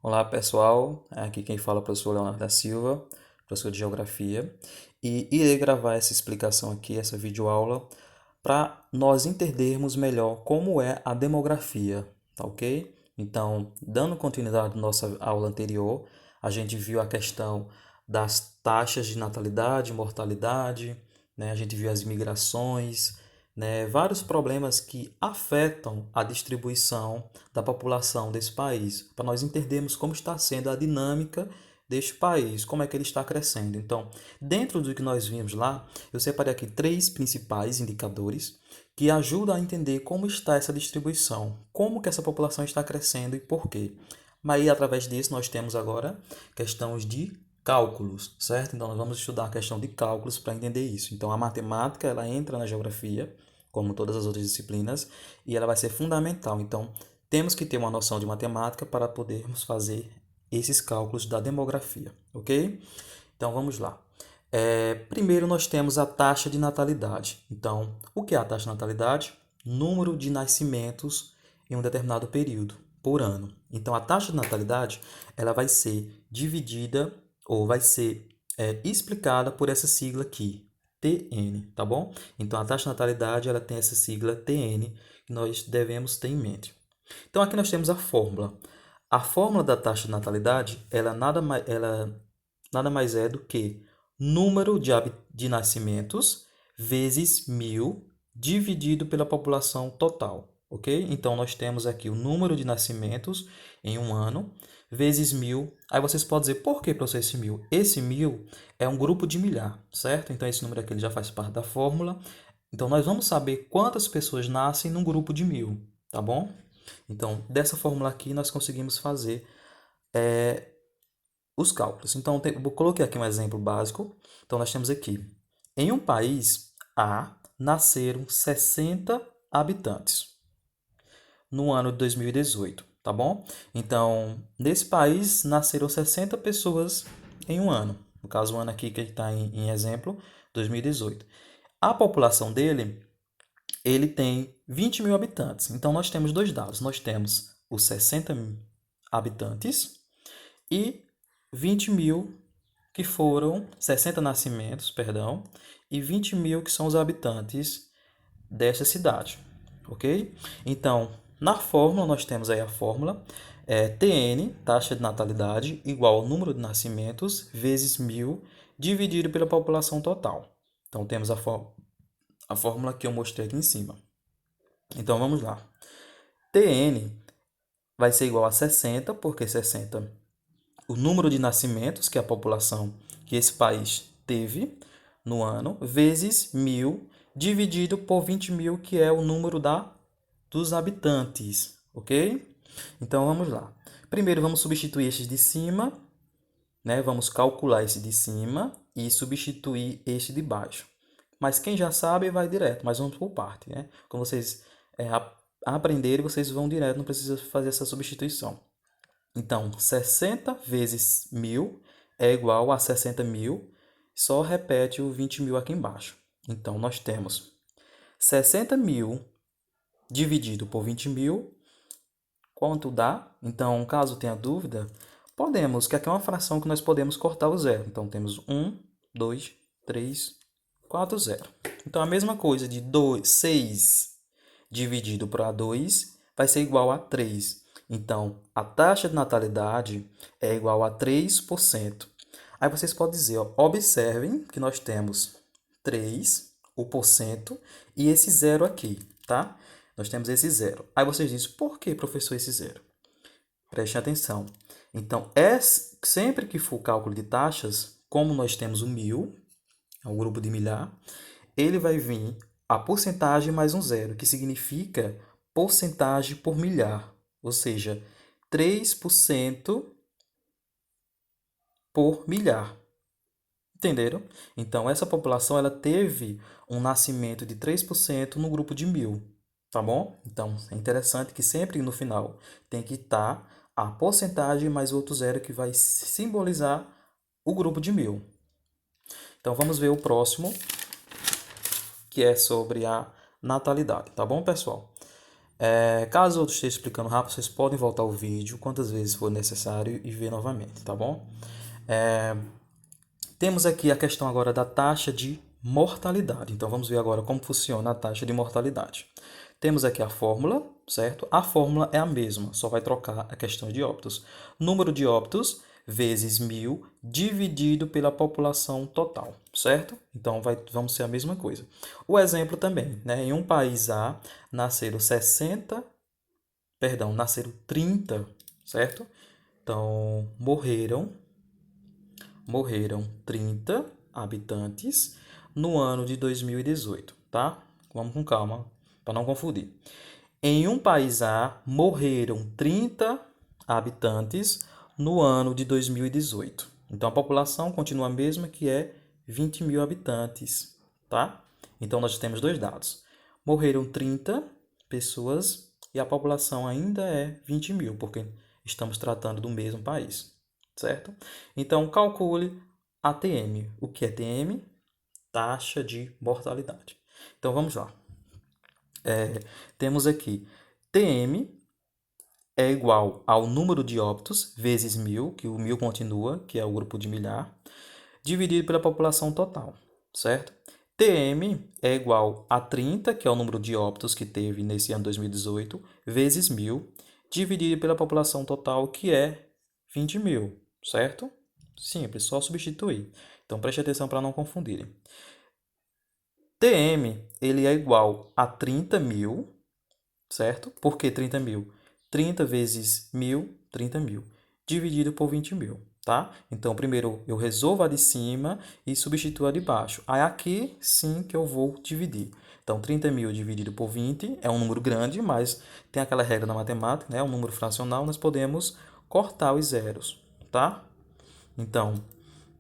Olá pessoal, aqui quem fala é o professor Leonardo da Silva, professor de Geografia, e irei gravar essa explicação aqui, essa videoaula, para nós entendermos melhor como é a demografia, tá ok? Então, dando continuidade à nossa aula anterior, a gente viu a questão das taxas de natalidade, mortalidade, né? A gente viu as imigrações, né? Vários problemas que afetam a distribuição da população desse país, para nós entendermos como está sendo a dinâmica deste país, como é que ele está crescendo. Então, dentro do que nós vimos lá, eu separei aqui três principais indicadores que ajudam a entender como está essa distribuição, como que essa população está crescendo e por quê. Mas aí, através disso, nós temos agora questões de cálculos, certo? Então, nós vamos estudar a questão de cálculos para entender isso. Então, a matemática, ela entra na geografia, como todas as outras disciplinas, e ela vai ser fundamental. Então, temos que ter uma noção de matemática para podermos fazer esses cálculos da demografia, ok? Então, vamos lá. Primeiro, nós temos a taxa de natalidade. Então, o que é a taxa de natalidade? Número de nascimentos em um determinado período, por ano. Então, a taxa de natalidade ela vai ser dividida ou vai ser explicada por essa sigla aqui, TN, tá bom? Então, a taxa de natalidade ela tem essa sigla TN que nós devemos ter em mente. Então, aqui nós temos a fórmula. A fórmula da taxa de natalidade ela nada mais é do que número de nascimentos vezes 1.000 dividido pela população total, ok? Então, nós temos aqui o número de nascimentos em um ano vezes 1.000. Aí vocês podem dizer, por que, professor, esse 1.000? Esse 1.000 é um grupo de milhar, certo? Então, esse número aqui ele já faz parte da fórmula. Então, nós vamos saber quantas pessoas nascem num grupo de 1.000, tá bom? Então, dessa fórmula aqui, nós conseguimos fazer os cálculos. Então, eu coloquei aqui um exemplo básico. Então, nós temos aqui, em um país A, nasceram 60 habitantes no ano de 2018, tá bom? Então, nesse país, nasceram 60 pessoas em um ano. No caso, o ano aqui que está em exemplo, 2018. A população dele, ele tem 20.000 habitantes. Então, nós temos dois dados. Nós temos os 60 habitantes e 20.000 que foram 60 nascimentos, perdão, e 20.000 que são os habitantes desta cidade, ok? Então, na fórmula, nós temos aí a fórmula TN, taxa de natalidade, igual ao número de nascimentos, vezes 1.000, dividido pela população total. Então, temos a fórmula que eu mostrei aqui em cima. Então, vamos lá. TN vai ser igual a 60, porque 60 o número de nascimentos que a população que esse país teve no ano, vezes 1.000, dividido por 20.000, que é o número dos habitantes, ok? Então, vamos lá. Primeiro, vamos substituir estes de cima, né? Vamos calcular esse de cima e substituir este de baixo. Mas quem já sabe, vai direto, mas vamos por parte, né? Quando vocês aprenderem, vocês vão direto, não precisa fazer essa substituição. Então, 60 vezes 1.000 é igual a 60.000. Só repete o 20.000 aqui embaixo. Então, nós temos 60.000 dividido por 20.000. Quanto dá? Então, caso tenha dúvida, podemos, que aqui é uma fração que nós podemos cortar o zero. Então, temos 1, 2, 3, 4, 0. Então, a mesma coisa de 6 dividido por A2 vai ser igual a 3. Então, a taxa de natalidade é igual a 3%. Aí vocês podem dizer, ó, observem que nós temos 3, o porcento, e esse zero aqui, tá? Nós temos esse zero. Aí vocês dizem, por que, professor, esse zero? Preste atenção. Então, sempre que for cálculo de taxas, como nós temos o 1.000, é um grupo de milhar, ele vai vir a porcentagem mais um zero, que significa porcentagem por milhar, ou seja, 3% por milhar. Entenderam? Então, essa população ela teve um nascimento de 3% no grupo de 1.000, tá bom? Então, é interessante que sempre no final tem que estar a porcentagem mais outro zero que vai simbolizar o grupo de 1.000. Então, vamos ver o próximo, que é sobre a natalidade, tá bom, pessoal? Caso eu esteja explicando rápido, vocês podem voltar o vídeo quantas vezes for necessário e ver novamente, tá bom? Temos aqui a questão agora da taxa de mortalidade. Então, vamos ver agora como funciona a taxa de mortalidade. Temos aqui a fórmula, certo? A fórmula é a mesma, só vai trocar a questão de óbitos. Número de óbitos vezes 1.000 dividido pela população total, certo? Então, vamos ser a mesma coisa. O exemplo também, né? Em um país A, nasceram 30, certo? Então, morreram 30 habitantes no ano de 2018, tá? Vamos com calma, para não confundir. Em um país A, morreram 30 habitantes no ano de 2018. Então, a população continua a mesma, que é 20.000 habitantes, tá? Então, nós temos dois dados. Morreram 30 pessoas e a população ainda é 20.000, porque estamos tratando do mesmo país, certo? Então, calcule a TM. O que é TM? Taxa de mortalidade. Então, vamos lá. Temos aqui TM é igual ao número de óbitos vezes 1.000, que o 1.000 continua, que é o grupo de milhar, dividido pela população total, certo? TM é igual a 30, que é o número de óbitos que teve nesse ano 2018, vezes 1.000, dividido pela população total, que é 20.000, certo? Simples, só substituir. Então, preste atenção para não confundirem. TM ele é igual a 30.000, certo? Por que 30.000? 30 vezes 1.000, 30.000, dividido por 20.000, tá? Então, primeiro eu resolvo a de cima e substituo a de baixo. Aí aqui sim que eu vou dividir. Então, 30.000 dividido por 20 é um número grande, mas tem aquela regra na matemática, né? Um número fracional, nós podemos cortar os zeros, tá? Então,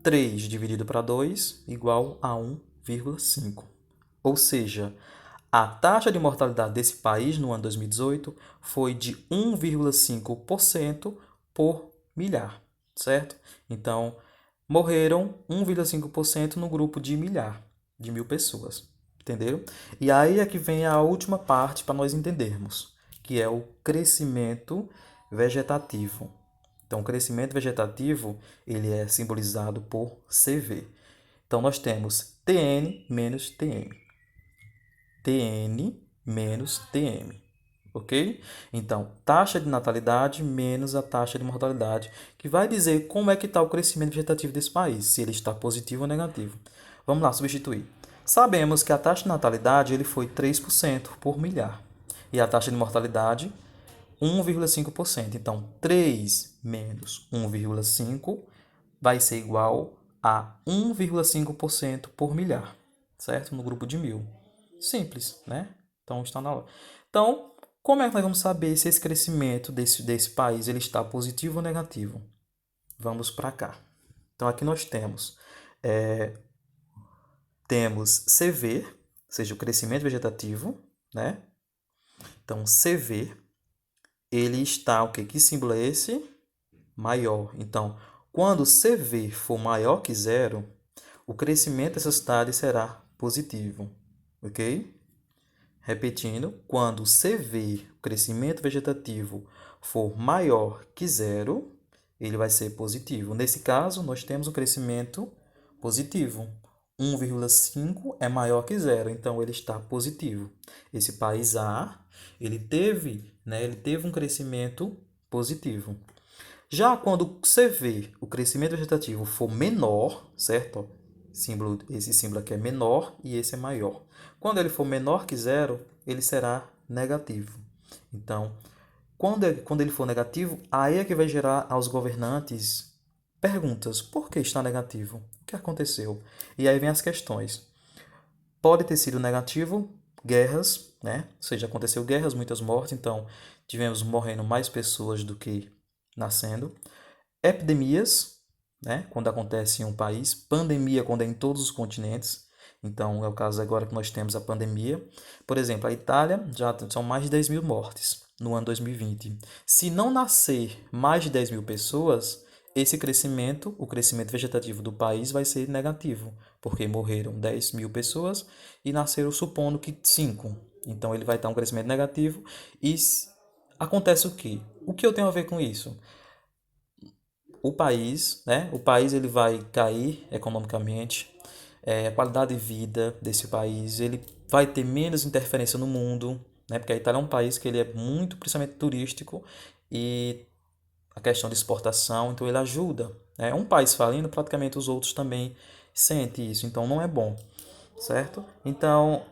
3 dividido para 2 igual a 1,5. Ou seja, a taxa de mortalidade desse país no ano 2018 foi de 1,5% por milhar, certo? Então, morreram 1,5% no grupo de milhar, de 1.000 pessoas, entenderam? E aí é que vem a última parte para nós entendermos, que é o crescimento vegetativo. Então, o crescimento vegetativo ele é simbolizado por CV. Então, nós temos TN menos TM. TN menos TM, ok? Então, taxa de natalidade menos a taxa de mortalidade, que vai dizer como é que está o crescimento vegetativo desse país, se ele está positivo ou negativo. Vamos lá, substituir. Sabemos que a taxa de natalidade ele foi 3% por milhar e a taxa de mortalidade 1,5%. Então, 3 menos 1,5 vai ser igual a 1,5% por milhar, certo? No grupo de 1.000. Simples, né? Então, está na hora. Então, como é que nós vamos saber se esse crescimento desse país ele está positivo ou negativo? Vamos para cá. Então, aqui nós temos CV, ou seja, o crescimento vegetativo, né? Então, CV, ele está, o quê? Que símbolo é esse? Maior. Então, quando CV for maior que zero, o crescimento dessa cidade será positivo, ok? Repetindo, quando CV, o crescimento vegetativo, for maior que zero, ele vai ser positivo. Nesse caso, nós temos o crescimento positivo. 1,5 é maior que zero, então ele está positivo. Esse país A, ele teve um crescimento positivo. Já quando o CV, o crescimento vegetativo, for menor, certo? Esse símbolo aqui é menor e esse é maior. Quando ele for menor que zero, ele será negativo. Então, quando ele for negativo, aí é que vai gerar aos governantes perguntas. Por que está negativo? O que aconteceu? E aí vem as questões. Pode ter sido negativo, guerras, né? Ou seja, aconteceu guerras, muitas mortes, então tivemos morrendo mais pessoas do que nascendo. Epidemias, né? Quando acontece em um país. Pandemia, quando é em todos os continentes. Então, é o caso agora que nós temos a pandemia. Por exemplo, a Itália já são mais de 10.000 mortes no ano 2020. Se não nascer mais de 10.000 pessoas, esse crescimento, o crescimento vegetativo do país vai ser negativo, porque morreram 10.000 pessoas e nasceram, supondo que 5. Então, ele vai estar um crescimento negativo e acontece o quê? O que eu tenho a ver com isso? O país, né? O país ele vai cair economicamente, a qualidade de vida desse país, ele vai ter menos interferência no mundo, né? Porque a Itália é um país que ele é muito, principalmente turístico e a questão de exportação, então ele ajuda, né? Um país falindo, praticamente os outros também sentem isso, então não é bom, certo? Então,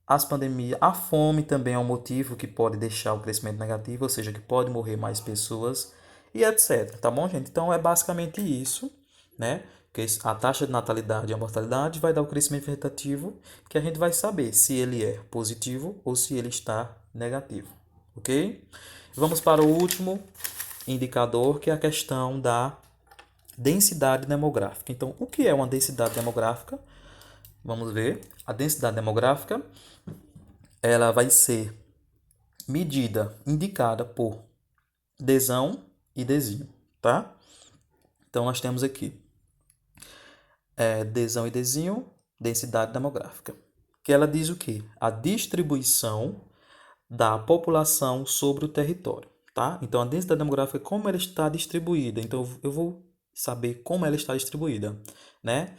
as pandemias, a fome também é um motivo que pode deixar o crescimento negativo, ou seja, que pode morrer mais pessoas e etc, tá bom, gente? Então é basicamente isso, né? Que a taxa de natalidade e a mortalidade vai dar o crescimento vegetativo, que a gente vai saber se ele é positivo ou se ele está negativo, ok? Vamos para o último indicador, que é a questão da densidade demográfica. Então, o que é uma densidade demográfica? Vamos ver. A densidade demográfica, ela vai ser medida, indicada por desão e desinho, tá? Então, nós temos aqui desão e desinho, densidade demográfica, que ela diz o quê? A distribuição da população sobre o território, tá? Então, a densidade demográfica é como ela está distribuída. Então, eu vou saber como ela está distribuída, né?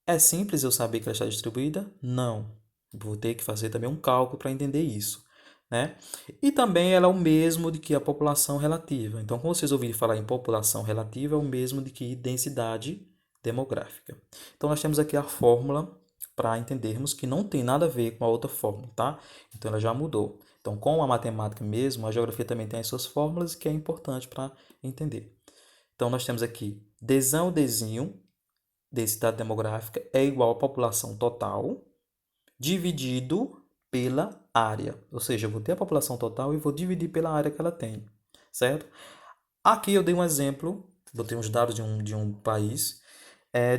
É simples eu saber que ela está distribuída? Não. Vou ter que fazer também um cálculo para entender isso, né? E também ela é o mesmo de que a população relativa. Então, quando vocês ouvirem falar em população relativa, é o mesmo de que densidade demográfica. Então, nós temos aqui a fórmula para entendermos que não tem nada a ver com a outra fórmula, tá? Então, ela já mudou. Então, com a matemática mesmo, a geografia também tem as suas fórmulas, que é importante para entender. Então, nós temos aqui desão, desinho, densidade demográfica é igual à população total dividido pela área. Ou seja, eu vou ter a população total e vou dividir pela área que ela tem, certo? Aqui eu dei um exemplo, botei uns dados de um país.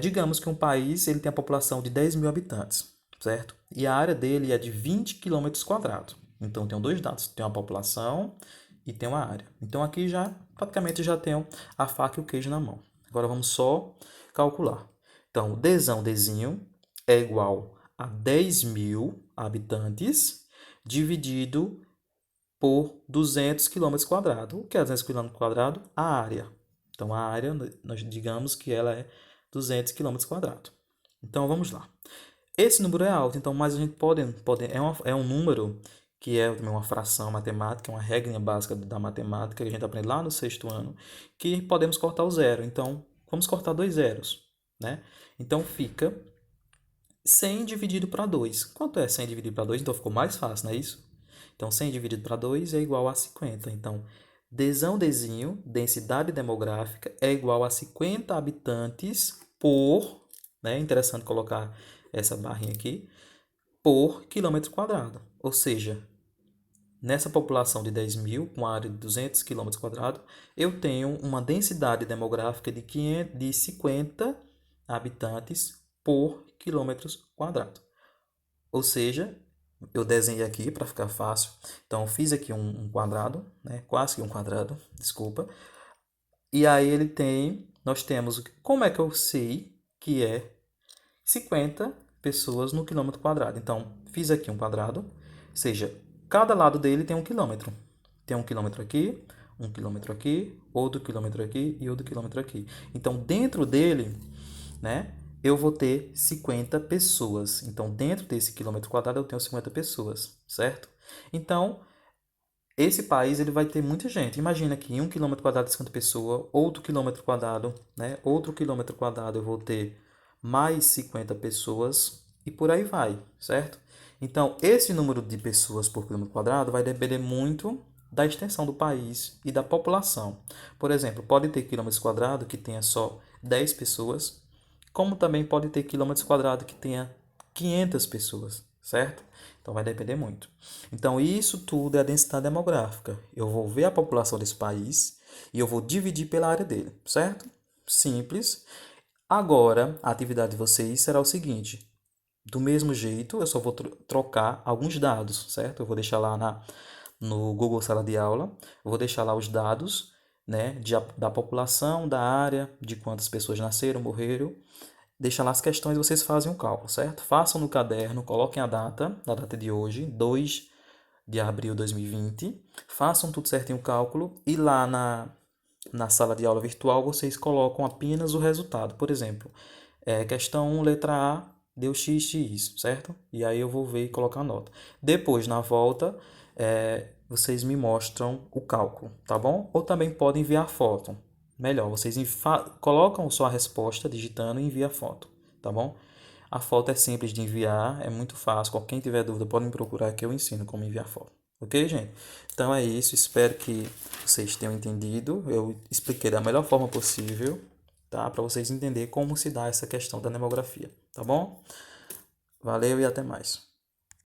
Digamos que um país ele tem a população de 10 mil habitantes, certo? E a área dele é de 20 quilômetros quadrados. Então, tem dois dados. Tem uma população e tem uma área. Então, aqui já, praticamente, já tenho a faca e o queijo na mão. Agora, vamos só calcular. Então, desão, desinho é igual a 10 mil habitantes dividido por 200 quilômetros quadrados. O que é 200 quilômetros quadrados? A área. Então, a área, nós digamos que ela é 200 quilômetros quadrados. Então, vamos lá. Esse número é alto, então, mas a gente pode é um número que é também uma fração matemática, uma regra básica da matemática que a gente aprende lá no sexto ano, que podemos cortar o zero. Então, vamos cortar dois zeros, né? Então, fica 100 dividido para 2. Quanto é 100 dividido para 2? Então, ficou mais fácil, não é isso? Então, 100 dividido para 2 é igual a 50. Então, desão, desinho, densidade demográfica é igual a 50 habitantes por, né? Interessante colocar essa barrinha aqui, por quilômetro quadrado. Ou seja, nessa população de 10 mil, com área de 200 quilômetros quadrados, eu tenho uma densidade demográfica de 50 habitantes por quilômetros quadrados. Ou seja, eu desenhei aqui para ficar fácil. Então, fiz aqui um quadrado, né? Quase que um quadrado, desculpa. E aí nós temos, como é que eu sei que é 50 pessoas no quilômetro quadrado? Então, fiz aqui um quadrado, ou seja, cada lado dele tem 1 quilômetro. Tem 1 quilômetro aqui, outro quilômetro aqui e outro quilômetro aqui. Então, dentro dele, né, eu vou ter 50 pessoas. Então, dentro desse quilômetro quadrado, eu tenho 50 pessoas, certo? Então, esse país ele vai ter muita gente. Imagina que em 1 quilômetro quadrado de 50 pessoas, outro quilômetro quadrado, né? Outro quilômetro quadrado eu vou ter mais 50 pessoas e por aí vai, certo? Então, esse número de pessoas por quilômetro quadrado vai depender muito da extensão do país e da população. Por exemplo, pode ter quilômetros quadrados que tenha só 10 pessoas, como também pode ter quilômetros quadrados que tenha 500 pessoas, certo? Então vai depender muito. Então isso tudo é a densidade demográfica. Eu vou ver a população desse país e eu vou dividir pela área dele, certo? Simples. Agora, a atividade de vocês será o seguinte: do mesmo jeito, eu só vou trocar alguns dados, certo? Eu vou deixar lá no Google Sala de Aula, eu vou deixar lá os dados, né, da população, da área, de quantas pessoas nasceram, morreram. Deixa lá as questões e vocês fazem o cálculo, certo? Façam no caderno, coloquem a data de hoje, 2 de abril de 2020. Façam tudo certinho o cálculo e lá na sala de aula virtual vocês colocam apenas o resultado. Por exemplo, questão 1, letra A, deu XX, certo? E aí eu vou ver e colocar a nota. Depois, na volta, vocês me mostram o cálculo, tá bom? Ou também podem enviar foto. Melhor, vocês colocam só a resposta digitando e envia a foto, tá bom? A foto é simples de enviar, é muito fácil. Quem tiver dúvida pode me procurar que eu ensino como enviar foto. Ok, gente? Então é isso. Espero que vocês tenham entendido. Eu expliquei da melhor forma possível, tá? Para vocês entenderem como se dá essa questão da nemografia, tá bom? Valeu e até mais.